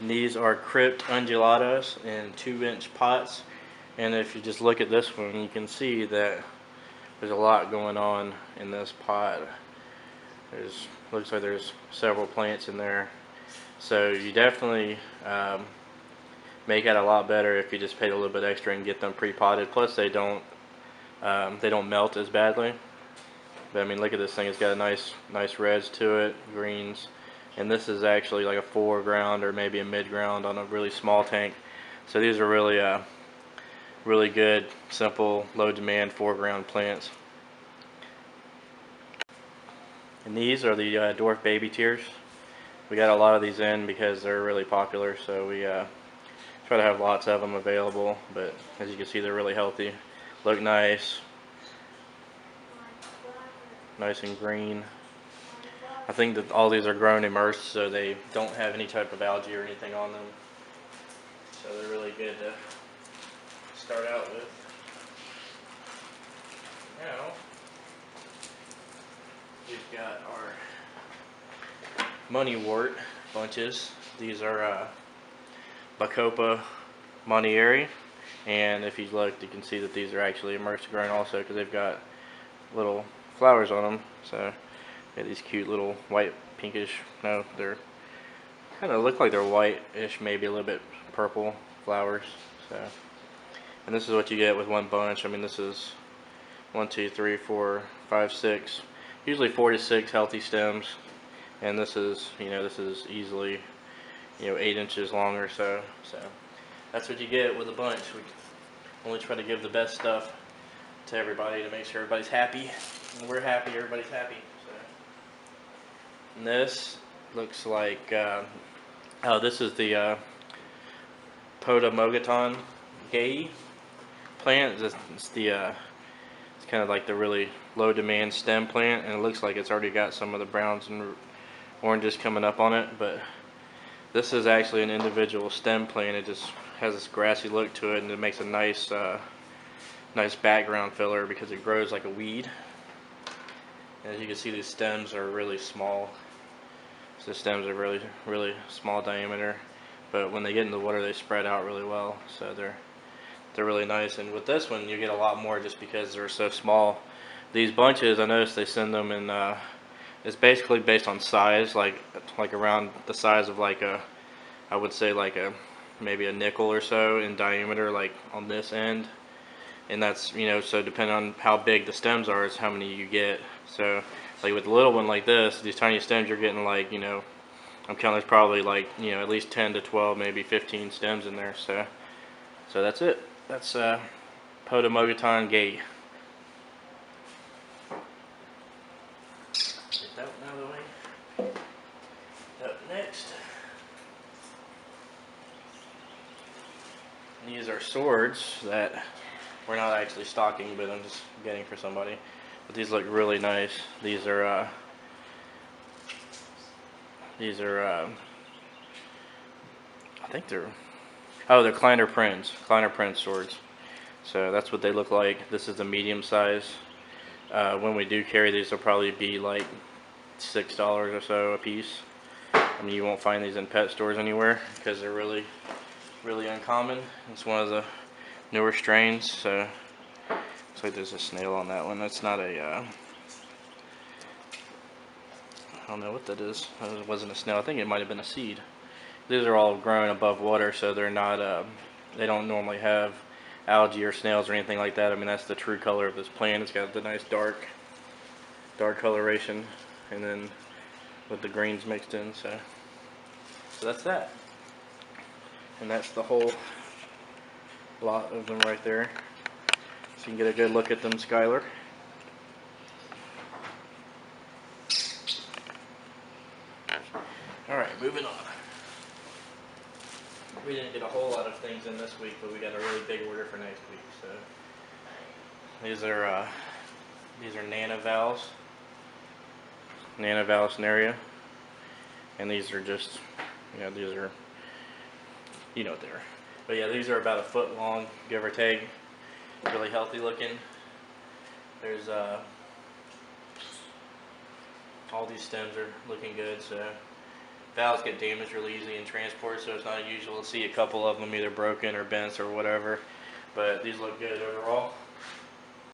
And these are Cripped Undulations in 2-inch pots. And if you just look at this one, you can see that there's a lot going on in this pot. Looks like there's several plants in there. So you definitely make it a lot better if you just paid a little bit extra and get them pre-potted. Plus they don't melt as badly. But I mean, look at this thing. It's got a nice reds to it, greens. And this is actually like a foreground or maybe a mid-ground on a really small tank. So these are really good, simple, low demand foreground plants. And these are the dwarf baby tears. We got a lot of these in because they're really popular, so we try to have lots of them available. But as you can see, they're really healthy, look nice and green. I think that all these are grown immersed, so they don't have any type of algae or anything on them. So they're really good to start out with. Now, we've got our moneywort bunches. These are Bacopa Montana, and if you look, you can see that these are actually immersed grown also because they've got little flowers on them. So yeah, these cute little white, pinkish, no, they're kind of look like they're whitish, maybe a little bit purple flowers. So, and this is what you get with one bunch. I mean, this is 1, 2, 3, 4, 5, 6, usually 4 to 6 healthy stems, and this is, this is easily, 8 inches long or so. So that's what you get with a bunch. We only try to give the best stuff to everybody to make sure everybody's happy, and we're happy, everybody's happy. So, and this looks like, oh, this is the Potamegotan Gay plant. It's kind of like the really low demand stem plant, and it looks like it's already got some of the browns and oranges coming up on it, but this is actually an individual stem plant. It just has this grassy look to it, and it makes a nice background filler because it grows like a weed. And as you can see, these stems are really small. So the stems are really small diameter, but when they get in the water, they spread out really well. So they're really nice. And with this one, you get a lot more just because they're so small. These bunches, I noticed they send them in. It's basically based on size, like around the size of like I would say like maybe a nickel or so in diameter, like on this end. And that's, so depending on how big the stems are is how many you get. So like with a little one like this, these tiny stems, you're getting like, I'm counting there's probably like, at least 10 to 12, maybe 15 stems in there. So that's it. That's Potamegotan Gay. Get that one out of the way. Up next, these are swords that we're not actually stocking, but I'm just getting for somebody. But these look really nice. These are I think they're Kleiner Prince swords. So that's what they look like. This is the medium size. When we do carry these, they'll probably be like $6 or so a piece. I mean, you won't find these in pet stores anywhere because they're really uncommon. It's one of the newer strains. So looks like there's a snail on that one. That's not a I don't know what that is. It wasn't a snail. I think it might have been a seed. These are all grown above water, so they're not they don't normally have algae or snails or anything like that. I mean, that's the true color of this plant. It's got the nice dark coloration, and then with the greens mixed in. So that's that, and that's the whole lot of them right there. So you can get a good look at them, Skyler. Alright, moving on. We didn't get a whole lot of things in this week, but we got a really big order for next week. So these are Nano Valves, Nano Valves scenario, and these are just, these are, what they are. But yeah, these are about a foot long, give or take. Really healthy looking. There's all these stems are looking good. So valves get damaged really easily in transport, so it's not unusual to see a couple of them either broken or bent or whatever. But these look good overall.